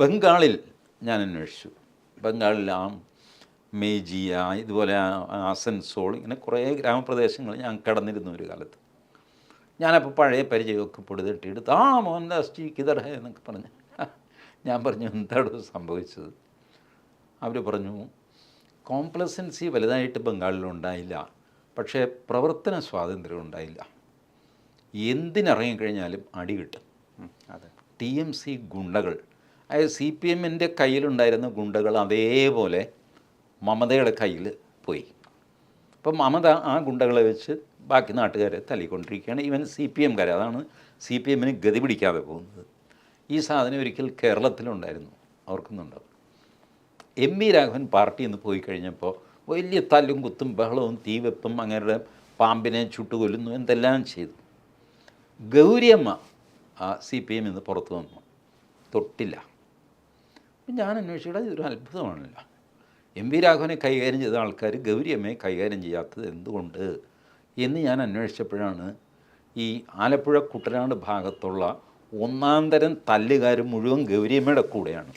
ബംഗാളിൽ ഞാൻ അന്വേഷിച്ചു. ബംഗാളിൽ മേജിയ, ഇതുപോലെ ആസൻസോൾ, ഇങ്ങനെ കുറേ ഗ്രാമപ്രദേശങ്ങൾ ഞാൻ കടന്നിരുന്നു ഒരു കാലത്ത്. ഞാനപ്പോൾ പഴയ പരിചയമൊക്കെ പൊടുതട്ടിയെടുത്ത് മോഹൻദാസ് ജി കിധർ ഹേ എന്നൊക്കെ പറഞ്ഞ് ഞാൻ പറഞ്ഞു, എന്താണ് സംഭവിച്ചത്? അവർ പറഞ്ഞു, കോംപ്ലസൻസി വലുതായിട്ട് ബംഗാളിലുണ്ടായില്ല, പക്ഷേ പ്രവർത്തന സ്വാതന്ത്ര്യം ഉണ്ടായില്ല. എന്തിനിറങ്ങിക്കഴിഞ്ഞാലും അടി കിട്ടും. അതെ, TMC ഗുണ്ടകൾ, അതായത് CPM-ൻ്റെ കയ്യിലുണ്ടായിരുന്ന ഗുണ്ടകൾ അതേപോലെ മമതയുടെ കയ്യിൽ പോയി. അപ്പം മമത ആ ഗുണ്ടകളെ വെച്ച് ബാക്കി നാട്ടുകാരെ തല്ലിക്കൊണ്ടിരിക്കുകയാണ്. ഈവൻ CPM-കാരെ, അതാണ് CPM-ന് ഗതി പിടിക്കാതെ പോകുന്നത്. ഈ സാധനം ഒരിക്കൽ കേരളത്തിലുണ്ടായിരുന്നു, ഓർക്കുന്നുണ്ടോ? MV രാഘവൻ പാർട്ടിയിൽ നിന്ന് പോയി കഴിഞ്ഞപ്പോൾ വലിയ തല്ലും കുത്തും ബഹളവും തീവെപ്പും അങ്ങനെ പാമ്പിനെ ചുട്ടുകൊല്ലുന്നു എന്തെല്ലാം ചെയ്തു. ഗൗരിയമ്മ CPM-ൽ നിന്ന് പുറത്തു വന്നു, തൊട്ടില്ല. ഞാൻ അന്വേഷിച്ചിട്ട് ഇതൊരു അത്ഭുതമാണല്ലോ. MV രാഘവനെ കൈകാര്യം ചെയ്ത ആൾക്കാർ ഗൗരിയമ്മയെ കൈകാര്യം ചെയ്യാത്തത് എന്തുകൊണ്ട് എന്ന് ഞാൻ അന്വേഷിച്ചപ്പോഴാണ് ഈ ആലപ്പുഴ കുട്ടനാട് ഭാഗത്തുള്ള ഒന്നാം തരം തല്ലുകാർ മുഴുവൻ ഗൗരിയമ്മയുടെ കൂടെയാണ്.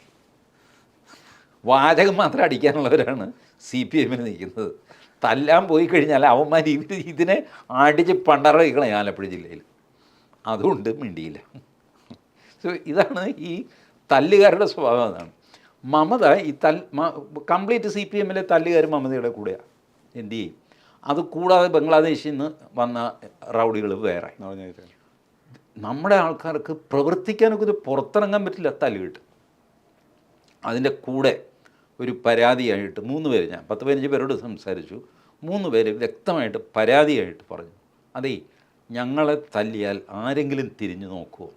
വാചകം മാത്രം അടിക്കാനുള്ളവരാണ് CPM-ന് നിൽക്കുന്നത്. തല്ലാൻ പോയി കഴിഞ്ഞാൽ അവന്മാർ ഇതിനെ അടിച്ച് പണ്ടറ ആലപ്പുഴ ജില്ലയിൽ. അതുകൊണ്ട് മിണ്ടിയില്ല. സോ ഇതാണ് ഈ തല്ലുകാരുടെ സ്വഭാവം. അതാണ് മമത. ഈ കംപ്ലീറ്റ് CPM-ലെ തല്ലുകാർ മമതയുടെ കൂടെയാണ്. എന്തു ചെയ്യും? അത് കൂടാതെ ബംഗ്ലാദേശിൽ നിന്ന് വന്ന റൗഡികൾ വേറെ. നമ്മുടെ ആൾക്കാർക്ക് പ്രവർത്തിക്കാനൊക്കെ ഇത് പുറത്തിറങ്ങാൻ പറ്റില്ല, തല്ലുകിട്ട്. അതിൻ്റെ കൂടെ ഒരു പരാതിയായിട്ട് 3 പേര്, ഞാൻ 10-15 പേരോട് സംസാരിച്ചു, 3 പേര് വ്യക്തമായിട്ട് പരാതിയായിട്ട് പറഞ്ഞു, അതേ ഞങ്ങളെ തല്ലിയാൽ ആരെങ്കിലും തിരിഞ്ഞു നോക്കുമോ?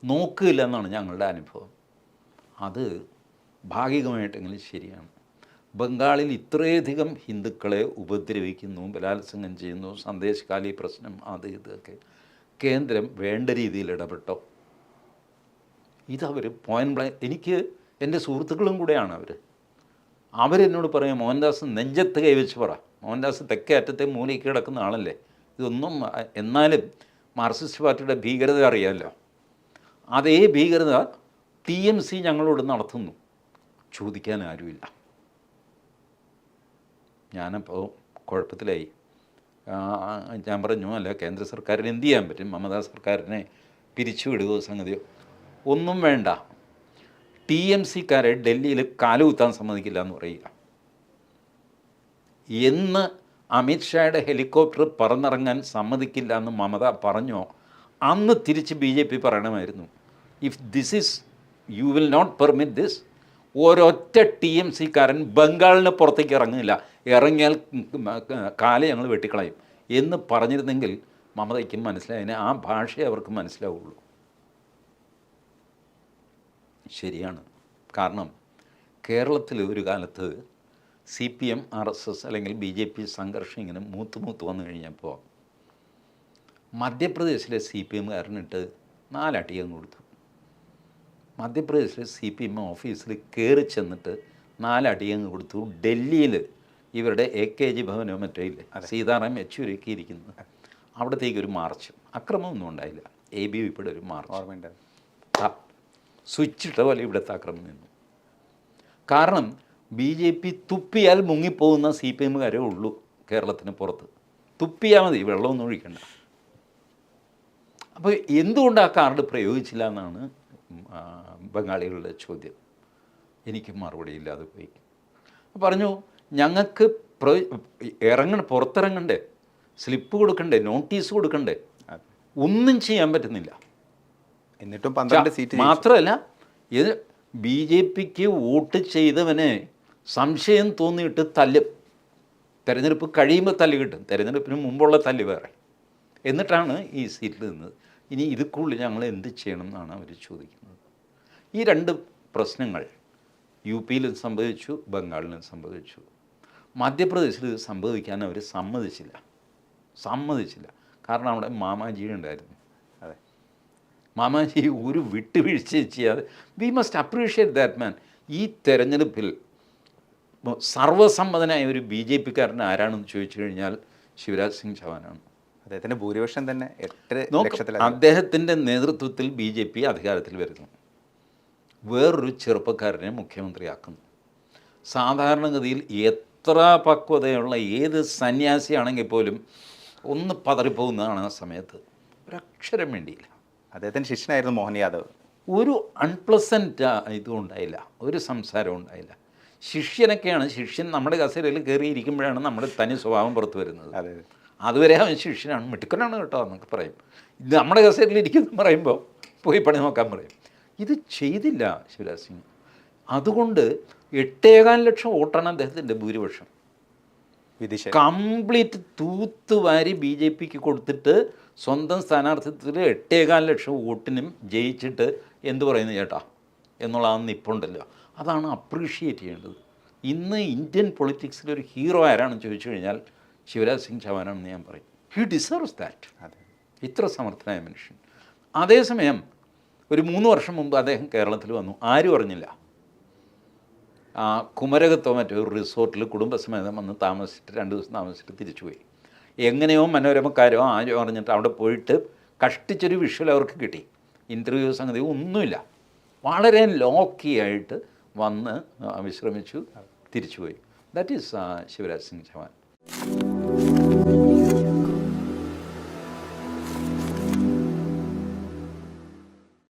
നോക്കില്ല എന്നാണ് ഞങ്ങളുടെ അനുഭവം. അത് ഭാഗികമായിട്ടെങ്കിലും ശരിയാണ്. ബംഗാളിൽ ഇത്രയധികം ഹിന്ദുക്കളെ ഉപദ്രവിക്കുന്നു, ബലാത്സംഗം ചെയ്യുന്നു, സന്ദേശകാലി പ്രശ്നം, അത് ഇതൊക്കെ കേന്ദ്രം വേണ്ട രീതിയിൽ ഇടപെട്ടോ? ഇതവർ പോയിന്റ് ബ്ലാങ്ക്, എനിക്ക് എൻ്റെ സുഹൃത്തുക്കളും കൂടെയാണ് അവരെന്നോട് പറയും, മോഹൻദാസ് നെഞ്ചത്ത് കൈവച്ച് പറ, മോഹൻദാസ് തെക്കേ അറ്റത്തെ മൂലയ്ക്ക് കിടക്കുന്ന ആളല്ലേ, ഇതൊന്നും. എന്നാലും മാർക്സിസ്റ്റ് പാർട്ടിയുടെ ഭീകരത അറിയാമല്ലോ. അതേ ഭീകരത TMC ഞങ്ങളോട് നടത്തുന്നു, ചോദിക്കാൻ ആരുമില്ല. ഞാനപ്പോൾ കുഴപ്പത്തിലായി. ഞാൻ പറഞ്ഞു, അല്ല കേന്ദ്ര സർക്കാരിന് എന്ത് ചെയ്യാൻ പറ്റും? മമതാ സർക്കാരിനെ പിരിച്ചുവിടുകയോ സംഗതിയോ ഒന്നും വേണ്ട. TMC-കാരെ ഡൽഹിയിൽ കാലുകുത്താൻ സമ്മതിക്കില്ല എന്ന് പറയുക. എന്ന് അമിത്ഷായുടെ ഹെലികോപ്റ്റർ പറന്നിറങ്ങാൻ സമ്മതിക്കില്ല എന്ന് മമത പറഞ്ഞോ, അന്ന് തിരിച്ച് BJP പറയണമായിരുന്നു, if this is you will not permit this, ഒരൊറ്റ TMC-കാരൻ ബംഗാളിന് പുറത്തേക്ക് ഇറങ്ങില്ല, ഇറങ്ങിയാൽ കാല് ഞങ്ങൾ വെട്ടിക്കളയും എന്ന് പറഞ്ഞിരുന്നെങ്കിൽ മമതയ്ക്കും മനസ്സിലായതിനെ. ആ ഭാഷയെ അവർക്ക് മനസ്സിലാവുള്ളൂ. ശരിയാണ്. കാരണം കേരളത്തിൽ ഒരു കാലത്ത് CPM RSS അല്ലെങ്കിൽ BJP സംഘർഷം ഇങ്ങനെ മൂത്ത് വന്നു കഴിഞ്ഞപ്പോൾ മധ്യപ്രദേശിലെ CPM-കാരനിട്ട് 4 അടിയും കൊടുത്തു. മധ്യപ്രദേശിലെ CPM ഓഫീസിൽ കയറി ചെന്നിട്ട് 4 അടിയും കൊടുത്തു. ഡൽഹിയിൽ ഇവരുടെ AKG ഭവനോ മറ്റോ ഇല്ലേ, സീതാറാം യെച്ചൂരിയൊക്കെ ഇരിക്കുന്നത്, അവിടത്തേക്കൊരു മാർച്ച്. അക്രമമൊന്നും ഉണ്ടായില്ല. ABVP-യുടെ ഒരു മാർച്ച്. സ്വിച്ചിട്ട പോലെ ഇവിടുത്തെ ആക്രമണം നിന്നു. കാരണം BJP തുപ്പിയാൽ മുങ്ങിപ്പോകുന്ന CPM-കാരേ ഉള്ളൂ കേരളത്തിന് പുറത്ത്. തുപ്പിയാൽ മതി, വെള്ളമൊന്നും ഒഴിക്കണ്ട. അപ്പോൾ എന്തുകൊണ്ട് ആ കാർഡ് പ്രയോഗിച്ചില്ല എന്നാണ് ബംഗാളികളുടെ ചോദ്യം. എനിക്ക് മറുപടി ഇല്ലാതെ പോയി. പറഞ്ഞു, ഞങ്ങൾക്ക് പുറത്തിറങ്ങണ്ടേ, സ്ലിപ്പ് കൊടുക്കണ്ടേ, നോട്ടീസ് കൊടുക്കണ്ടേ, ഒന്നും ചെയ്യാൻ പറ്റുന്നില്ല. എന്നിട്ടും 12 സീറ്റ് മാത്രമല്ല, ഇത് BJP-ക്ക് വോട്ട് ചെയ്തവനെ സംശയം തോന്നിയിട്ട് തല്ലും. തെരഞ്ഞെടുപ്പ് കഴിയുമ്പോൾ തല്ല് കിട്ടും, തെരഞ്ഞെടുപ്പിന് മുമ്പുള്ള തല്ല് വേറെ. എന്നിട്ടാണ് ഈ സീറ്റിൽ നിന്നത്. ഇനി ഇതുക്കുള്ളിൽ ഞങ്ങൾ എന്ത് ചെയ്യണം എന്നാണ് അവർ ചോദിക്കുന്നത്. ഈ 2 പ്രശ്നങ്ങൾ UP-യിലും സംഭവിച്ചു, ബംഗാളിലും സംഭവിച്ചു. മധ്യപ്രദേശിൽ ഇത് സംഭവിക്കാൻ അവർ സമ്മതിച്ചില്ല. കാരണം അവിടെ മാമാജി ഉണ്ടായിരുന്നു. അതെ, മാമാജി ഒരു വിട്ടുവീഴ്ച ചെയ്യാതെ. We must appreciate that man. ഈ തെരഞ്ഞെടുപ്പിൽ സർവ്വസമ്മതനായ ഒരു BJP-കാരൻ ആരാണെന്ന് ചോദിച്ചു കഴിഞ്ഞാൽ ശിവരാജ് സിംഗ് ചൗഹാനാണ്. അദ്ദേഹത്തിൻ്റെ ഭൂരിപക്ഷം തന്നെ 8 ലക്ഷത്തിൽ. അദ്ദേഹത്തിൻ്റെ നേതൃത്വത്തിൽ BJP അധികാരത്തിൽ വരുന്നു. വേറൊരു ചെറുപ്പക്കാരനെ മുഖ്യമന്ത്രിയാക്കുന്നു. സാധാരണഗതിയിൽ എത്ര പക്വതയുള്ള ഏത് സന്യാസിയാണെങ്കിൽ പോലും ഒന്ന് പതറിപ്പോകുന്നതാണ് ആ സമയത്ത്. ഒരക്ഷരം വേണ്ടിയില്ല. അദ്ദേഹത്തിൻ്റെ ശിഷ്യനായിരുന്നു മോഹൻ യാദവ്. ഒരു അൺപ്ലസൻറ്റ് ഇതും ഉണ്ടായില്ല, ഒരു സംസാരവും ഉണ്ടായില്ല. ശിഷ്യനൊക്കെയാണ്, ശിഷ്യൻ നമ്മുടെ കസേരയിൽ കയറിയിരിക്കുമ്പോഴാണ് നമ്മുടെ തനി സ്വഭാവം പുറത്തു വരുന്നത്. അതെ, അതുവരെ അവൻ ശിഷ്യനാണ്, മിടുക്കനാണ് കേട്ടോ എന്നൊക്കെ പറയും. ഇത് നമ്മുടെ കസേരയിൽ ഇരിക്കുന്നു പറയുമ്പോൾ പോയി പണി നോക്കാൻ പറയും. ഇത് ചെയ്തില്ല ശിവരാജ് സിംഗ്. അതുകൊണ്ട് 8.25 ലക്ഷം വോട്ടാണ് അദ്ദേഹത്തിൻ്റെ ഭൂരിപക്ഷം. വിധിശ കംപ്ലീറ്റ് തൂത്തുവാരി BJPക്ക് കൊടുത്തിട്ട് സ്വന്തം സ്ഥാനാർത്ഥിത്വത്തിൽ 8.25 ലക്ഷം വോട്ടിനും ജയിച്ചിട്ട് എന്ത് പറയുന്നു ചേട്ടാ എന്നുള്ള ആ നിപ്പുണ്ടല്ലോ, അതാണ് അപ്രീഷിയേറ്റ് ചെയ്യേണ്ടത്. ഇന്ന് ഇന്ത്യൻ പൊളിറ്റിക്സിൽ ഒരു ഹീറോ ആരാണെന്ന് ചോദിച്ചു കഴിഞ്ഞാൽ ശിവരാജ് സിംഗ് ചൗഹാനാണെന്ന് ഞാൻ പറയും. He deserves that. അതെ, ഇത്ര സമർത്ഥനായ മനുഷ്യൻ. അതേസമയം ഒരു 3 വർഷം മുമ്പ് അദ്ദേഹം കേരളത്തിൽ വന്നു, ആരും അറിഞ്ഞില്ല. കുമരകത്തോ മറ്റോ ഒരു റിസോർട്ടിൽ കുടുംബസമേതം വന്ന് താമസിച്ചിട്ട് 2 ദിവസം താമസിച്ചിട്ട് തിരിച്ചുപോയി. എങ്ങനെയോ മനോരമക്കാരോ ആരോ അറിഞ്ഞിട്ട് അവിടെ പോയിട്ട് കഷ്ടിച്ചൊരു വിഷ്വൽ അവർക്ക് കിട്ടി. ഇൻ്റർവ്യൂ സംഗതി ഒന്നുമില്ല. വളരെ ലോക്കി ആയിട്ട് വന്ന് വിശ്രമിച്ചു, തിരിച്ചുപോയി. That is Shivraj Singh Chauhan.